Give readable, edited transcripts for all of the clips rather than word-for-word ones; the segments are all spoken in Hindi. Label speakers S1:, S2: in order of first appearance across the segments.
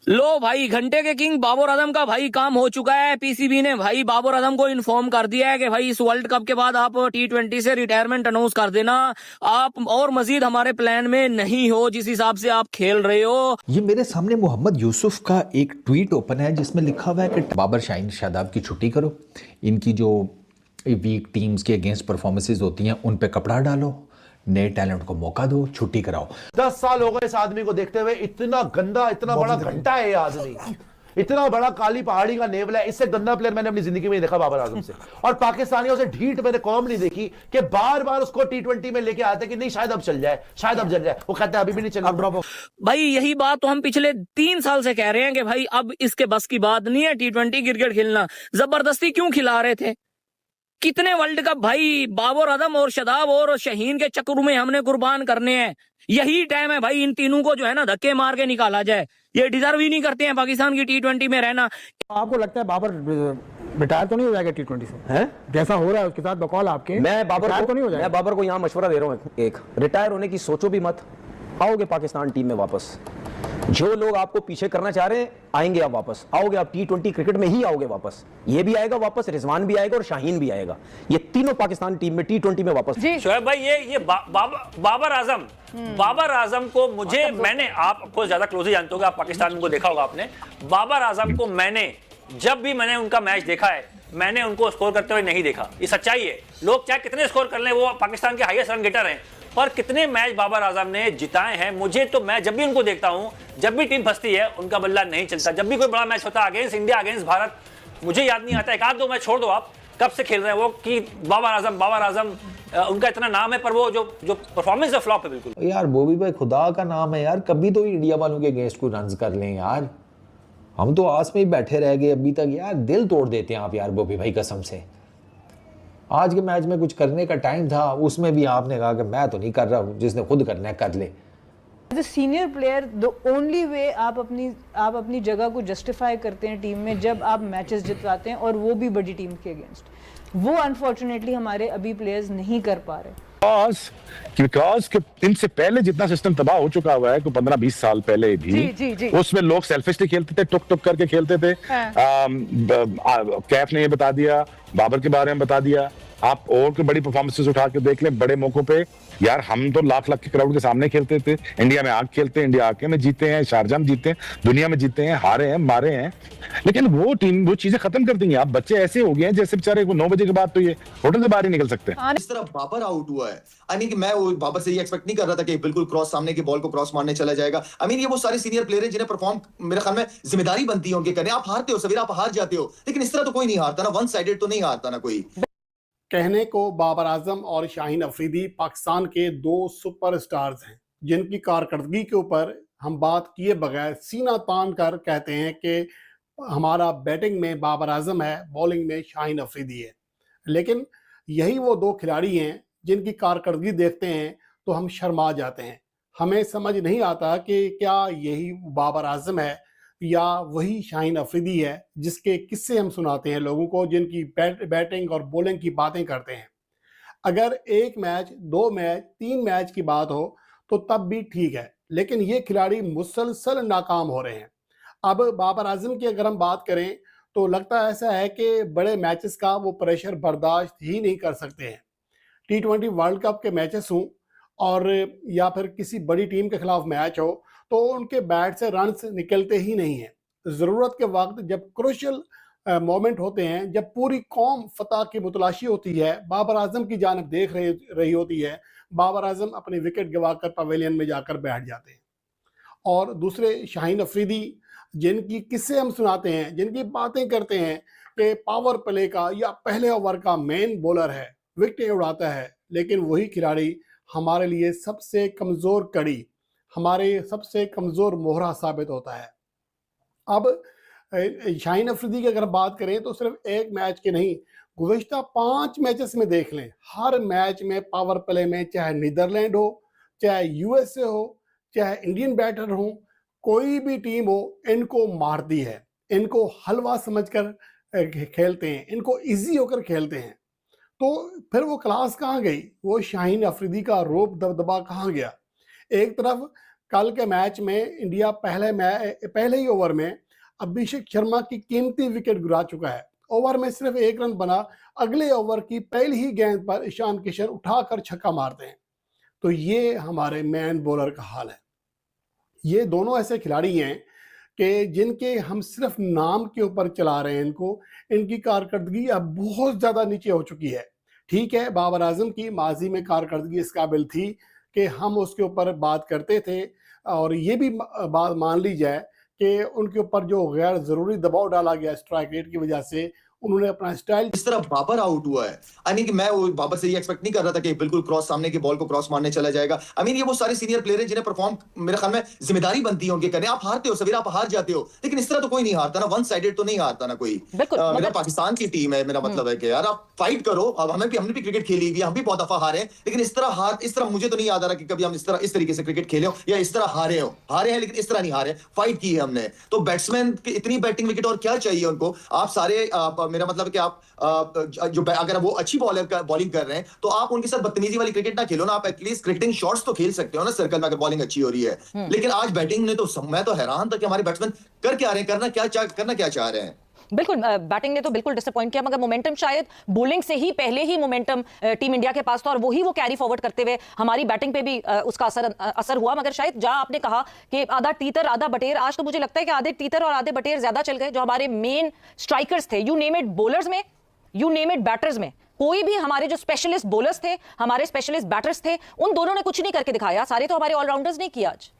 S1: लो भाई, घंटे के किंग बाबर आजम का भाई काम हो चुका है। पीसीबी ने भाई बाबर आजम को इन्फॉर्म कर दिया है कि भाई इस वर्ल्ड कप के बाद आप T20 से रिटायरमेंट अनाउंस कर देना, आप और मजीद हमारे प्लान में नहीं हो जिस हिसाब से आप खेल रहे हो।
S2: ये मेरे सामने मोहम्मद यूसुफ का एक ट्वीट ओपन है जिसमें लिखा हुआ है कि बाबर शाहीन शादाब की छुट्टी करो, इनकी जो वीक टीम्स के अगेंस्ट परफॉर्मेंसेज होती हैं उन पे कपड़ा डालो, नए टैलेंट को मौका दो, छुट्टी कराओ।
S3: 10 साल हो गए इस आदमी को देखते हुए। इतना गंदा, इतना बड़ा घंटा है ये आदमी, इतना बड़ा काली पहाड़ी का नेवला है। इससे गंदा प्लेयर मैंने अपनी जिंदगी में नहीं देखा बाबर आजम से। और पाकिस्तानियों से ढीठ मैंने कौम नहीं देखी कि बार बार उसको T20 में लेके आते कि नहीं शायद अब चल जाए, शायद अब चल जाए। वो कहता है अभी भी नहीं चल।
S1: भाई यही बात तो हम पिछले 3 साल से कह रहे हैं कि भाई अब इसके बस की बात नहीं है T20 क्रिकेट खेलना। जबरदस्ती क्यों खिला रहे थे? कितने वर्ल्ड कप भाई बाबर आजम और शादाब और शाहीन के चक्कर में हमने कुर्बान करने हैं। यही टाइम है भाई इन तीनों को जो है ना धक्के मार के निकाला जाए। ये डिजर्व ही नहीं करते हैं पाकिस्तान की T20 में रहना।
S4: आपको लगता है बाबर रिटायर तो नहीं हो जाएगा T20 से? हैं? जैसा हो रहा है उसके साथ बकौल आपके,
S5: मैं बाबर
S4: तो नहीं हो जाएगा?
S5: मैं बाबर को यहाँ मशवरा दे रहा हूँ एक, रिटायर होने की सोचो भी मत। आओगे पाकिस्तान टीम में वापस। जो लोग आपको पीछे करना चाह रहे हैं आएंगे आप वापस, आओगे आप T20 क्रिकेट में ही आओगे वापस। ये भी आएगा वापस, रिजवान भी आएगा और शाहीन भी आएगा। ये तीनों पाकिस्तान टीम में T20 में वापस।
S6: शोएब भाई ये बाबर आजम को मुझे, मैंने आपको ज्यादा क्लोजली जानते होगे, आप पाकिस्तान को देखा होगा आपने। बाबर आजम को मैंने जब भी मैंने उनका मैच देखा है, मैंने उनको स्कोर करते हुए नहीं देखा। ये सच्चाई है। लोग चाहे कितने स्कोर कर लें, वो पाकिस्तान के हाईएस्ट रन गेटर हैं, पर कितने मैच बाबर आजम ने जिताए हैं। मुझे तो, मैं जब भी उनको देखता हूं, जब भी टीम फंसती है उनका बल्ला नहीं चलता। जब भी कोई बड़ा मैच होता है अगेंस्ट इंडिया, अगेंस्ट भारत, मुझे याद नहीं आता, एक आध दो मैच छोड़ दो आप, कब से खेल रहे हैं वो कि बाबर आजम उनका इतना नाम है, पर वो जो परफॉर्मेंस है फ्लॉप है बिल्कुल।
S2: यार बॉबी भाई खुदा का नाम है यार, कभी तो इंडिया वालों के अगेंस्ट को रन कर लें यार। हम तो आस में ही बैठे रह गए अभी तक यार। दिल तोड़ देते हैं आप यार बॉबी भाई कसम से। आज के मैच में कुछ करने का टाइम था, उसमें भी आपने कहा कि मैं तो नहीं कर रहा हूं, जिसने खुद करना है कर ले।
S7: As a senior player the only way आप अपनी जगह को जस्टिफाई करते हैं टीम में जब आप मैचेस जिताते हैं, और वो भी बड़ी टीम के अगेंस्ट। वो अनफॉर्चुनेटली हमारे अभी प्लेयर्स नहीं कर पा रहे।
S8: बिकॉज इनसे पहले जितना सिस्टम तबाह हो चुका हुआ है, 15-20 साल पहले भी जी। उसमें लोग सेल्फिशली खेलते थे, टुक टुक करके खेलते थे। कैफ ने ये बता दिया, बाबर के बारे में बता दिया। आप और के बड़ी परफॉर्मेंसेस उठा के देख लें बड़े मौकों पे यार। हम तो लाख के क्राउड के सामने खेलते थे, इंडिया में आके खेलते हैं, इंडिया आके में जीते हैं, शारजाह में जीते हैं, दुनिया में जीते हैं, हारे हैं, मारे हैं। लेकिन वो टीम वो चीजें खत्म कर दी हैं। आप बच्चे ऐसे हो गए हैं जैसे बेचारे 9 बजे के बाद तो ये होटल से बाहर ही निकल सकते हैं।
S9: इस तरह बाबर आउट हुआ है, यानी कि मैं वो बाबर से ये एक्सपेक्ट नहीं कर रहा था कि बिल्कुल क्रॉस सामने की बॉल को क्रॉस मारने चला जाएगा। आई मीन ये वो सारे सीनियर प्लेयर हैं जिन्हें परफॉर्म मेरे ख्याल में जिम्मेदारी बनती है उनके करने। आप हारते हो सवेरा, आप हार जाते हो, लेकिन इस तरह तो कोई नहीं हारता ना, वन साइडेड तो नहीं हारता ना कोई।
S4: कहने को बाबर आजम और शाहीन अफरीदी पाकिस्तान के 2 सुपरस्टार्स हैं जिनकी कारकर्दगी के ऊपर हम बात किए बगैर सीना तान कर कहते हैं कि हमारा बैटिंग में बाबर आजम है, बॉलिंग में शाहीन अफरीदी है। लेकिन यही वो 2 खिलाड़ी हैं जिनकी कारकर्दगी देखते हैं तो हम शर्मा जाते हैं। हमें समझ नहीं आता कि क्या यही बाबर आजम है या वही शाहीन अफरीदी है जिसके किस्से हम सुनाते हैं लोगों को, जिनकी बैटिंग और बॉलिंग की बातें करते हैं। अगर 1 मैच, 2 मैच, 3 मैच की बात हो तो तब भी ठीक है, लेकिन ये खिलाड़ी मुसलसल नाकाम हो रहे हैं। अब बाबर आजम की अगर हम बात करें तो लगता ऐसा है कि बड़े मैचेस का वो प्रेशर बर्दाश्त ही नहीं कर सकते हैं। T20 वर्ल्ड कप के मैचेस हों और या फिर किसी बड़ी टीम के खिलाफ मैच हो तो उनके बैट से रन्स निकलते ही नहीं हैं। ज़रूरत के वक्त जब क्रूशियल मोमेंट होते हैं, जब पूरी कौम फतह की मुतलाशी होती है, बाबर आजम की जानिब देख रही होती है, बाबर आजम अपनी विकेट गंवाकर पवेलियन में जाकर बैठ जाते हैं। और दूसरे शाहीन अफरीदी जिनकी किस्से हम सुनाते हैं, जिनकी बातें करते हैं कि पावर प्ले का या पहले ओवर का मेन बॉलर है, विकेटें उड़ाता है, लेकिन वही खिलाड़ी हमारे लिए सबसे कमज़ोर कड़ी, हमारे सबसे कमज़ोर मोहरा साबित होता है। अब शाहीन अफरीदी की अगर बात करें तो सिर्फ 1 मैच के नहीं, गुज़िश्ता 5 मैचेस में देख लें, हर मैच में पावर प्ले में चाहे नीदरलैंड हो, चाहे USA हो, चाहे इंडियन बैटर हो, कोई भी टीम हो, इनको मारती है। इनको हलवा समझकर खेलते हैं, इनको ईजी होकर खेलते हैं। तो फिर वो क्लास कहाँ गई? वो शाहीन अफरीदी का रोब दबदबा कहाँ गया? एक तरफ कल के मैच में इंडिया पहले ही ओवर में अभिषेक शर्मा की कीमती विकेट गिरा चुका है। ओवर में सिर्फ 1 रन बना, अगले ओवर की पहली ही गेंद पर ईशान किशन उठाकर छक्का मारते हैं। तो ये हमारे मैन बॉलर का हाल है। ये दोनों ऐसे खिलाड़ी हैं कि जिनके हम सिर्फ नाम के ऊपर चला रहे हैं इनको, इनकी कारकर्दगी अब बहुत ज़्यादा नीचे हो चुकी है। ठीक है, बाबर आजम की माजी में कारकर्दगी इस काबिल थी कि हम उसके ऊपर बात करते थे, और ये भी बात मान ली जाए कि उनके ऊपर जो गैर ज़रूरी दबाव डाला गया स्ट्राइक रेट की वजह से, उन्होंने अपना स्टाइल
S9: इस तरह बाबर आउट हुआ है। आई मीन मैं वो बाबर से ये एक्सपेक्ट नहीं कर रहा था कि बिल्कुल क्रॉस सामने की बॉल को क्रॉस मारने चला जाएगा। आई मीन ये वो सारे सीनियर प्लेयर हैं जिन्हें परफॉर्म मेरे ख्याल में जिम्मेदारी बनती है उनके करने। आप हारते हो सवेर, आप हार जाते हो, लेकिन इस तरह तो कोई नहीं हारता ना, वन साइडेड तो नहीं हारता ना कोई। मेरा पाकिस्तान की टीम है, मेरा मतलब है कि यार आप फाइट करो। अब हमने भी क्रिकेट खेली हुई है, हम भी बहुत दफा हारे हैं, लेकिन इस तरह मुझे तो नहीं याद आ रहा कि कभी हम इस तरीके से क्रिकेट खेले हो या इस तरह हारे हैं, लेकिन इस तरह नहीं हारे, फाइट की है हमने। तो बैट्समैन की इतनी बैटिंग विकेट और क्या चाहिए उनको। आप सारे मेरा मतलब कि आप जो अगर वो अच्छी बॉलिंग कर रहे हैं तो आप उनके साथ बदतमीजी वाली क्रिकेट ना खेलो ना, आप एटलीस्ट क्रिकेटिंग शॉट्स तो खेल सकते हो ना सर्कल में अगर बॉलिंग अच्छी हो रही है। लेकिन आज बैटिंग ने तो मैं तो हैरान था कि हमारे बैट्समैन कर क्या रहे हैं, करना क्या चाह रहे हैं।
S10: बिल्कुल, बैटिंग ने तो बिल्कुल डिसअपॉइंट किया, मगर मोमेंटम शायद बॉलिंग से ही पहले ही मोमेंटम टीम इंडिया के पास था और वो कैरी फॉरवर्ड करते हुए हमारी बैटिंग पे भी उसका असर हुआ। मगर शायद जहां आपने कहा कि आधा तीतर आधा बटेर, आज तो मुझे लगता है कि आधे तीतर और आधे बटेर ज्यादा चल गए। जो हमारे मेन स्ट्राइकर्स थे, यू नेम इट, बॉलर्स में, यू नेम इट, बैटर्स में, कोई भी हमारे जो स्पेशलिस्ट बॉलर्स थे, हमारे स्पेशलिस्ट बैटर्स थे, उन दोनों ने कुछ नहीं करके दिखाया। सारे तो हमारे ऑलराउंडर्स ने किया आज।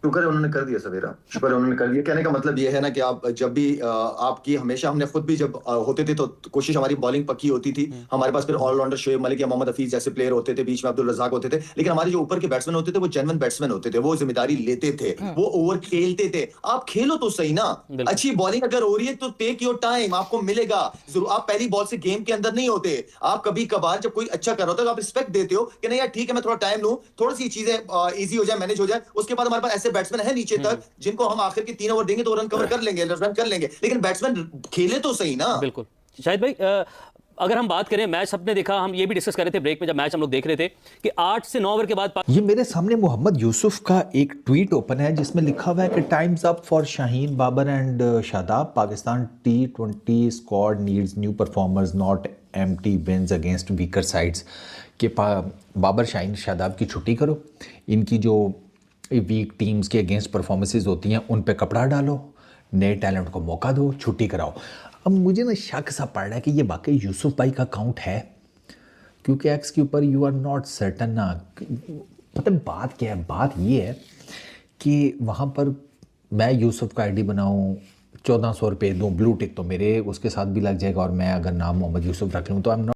S9: शुक्र है उन्होंने कर दिया सवेरा, शुक्र है उन्होंने कर दिया। कहने का मतलब ये है ना कि आप जब भी आपकी हमेशा हमने खुद भी जब होते थे तो कोशिश हमारी बॉलिंग पक्की होती थी। हमारे पास फिर ऑलराउंडर शोएब मलिक या मोहम्मद हफीज जैसे प्लेयर होते थे, बीच में अब्दुल रज़ाक होते थे, लेकिन हमारे जो ऊपर के बैट्समैन होते थे वो जेन्युइन बैट्समैन होते थे, वो जिम्मेदारी लेते थे, वो ओवर खेलते थे। आप खेलो तो सही ना, अच्छी बॉलिंग अगर हो रही है तो टेक योर टाइम, आपको मिलेगा जरूर। आप पहली बॉल से गेम के अंदर नहीं होते, आप कभी कभार जब कोई अच्छा कर रहा होता है तो आप रिस्पेक्ट देते हो कि नहीं यार ठीक है मैं थोड़ा टाइम लूं, थोड़ी सी चीजें इजी हो जाए, मैनेज हो जाए। उसके बाद हमारे पास ऐसे बैट्समैन है नीचे तक जिनको हम आखिर के 3 ओवर देंगे तो रन कवर कर लेंगे, रन कर लेंगे, लेकिन बैट्समैन खेले तो सही ना।
S11: बिल्कुल शाहिद भाई, अगर हम बात करें मैच सबने देखा, हम ये भी डिस्कस कर रहे थे ब्रेक में जब मैच हम लोग देख रहे थे कि 8 से 9 ओवर के बाद
S2: ये मेरे सामने मोहम्मद यूसुफ का एक ट्वीट ओपन है जिसमें लिखा हुआ है कि times up for Shaheen, Babar and Shadab. Pakistan T20 squad needs new performers, not empty wins against weaker sides. कि बाबर, शाहीन, शादाब की छुट्टी करो, इनकी जो वीक टीम्स के अगेंस्ट परफॉर्मेंसेस होती हैं उन पे कपड़ा डालो, नए टैलेंट को मौका दो, छुट्टी कराओ। अब मुझे ना शक सा पड़ रहा है कि ये वाकई यूसुफ भाई का अकाउंट है, क्योंकि एक्स के ऊपर यू आर नॉट सर्टन ना। मतलब बात क्या है, बात ये है कि वहाँ पर मैं यूसुफ का आईडी बनाऊँ, 1400 रुपये दूँ, ब्लू टिक तो मेरे उसके साथ भी लग जाएगा, और मैं अगर नाम मोहम्मद यूसुफ रख लूँ तो आई एम नॉट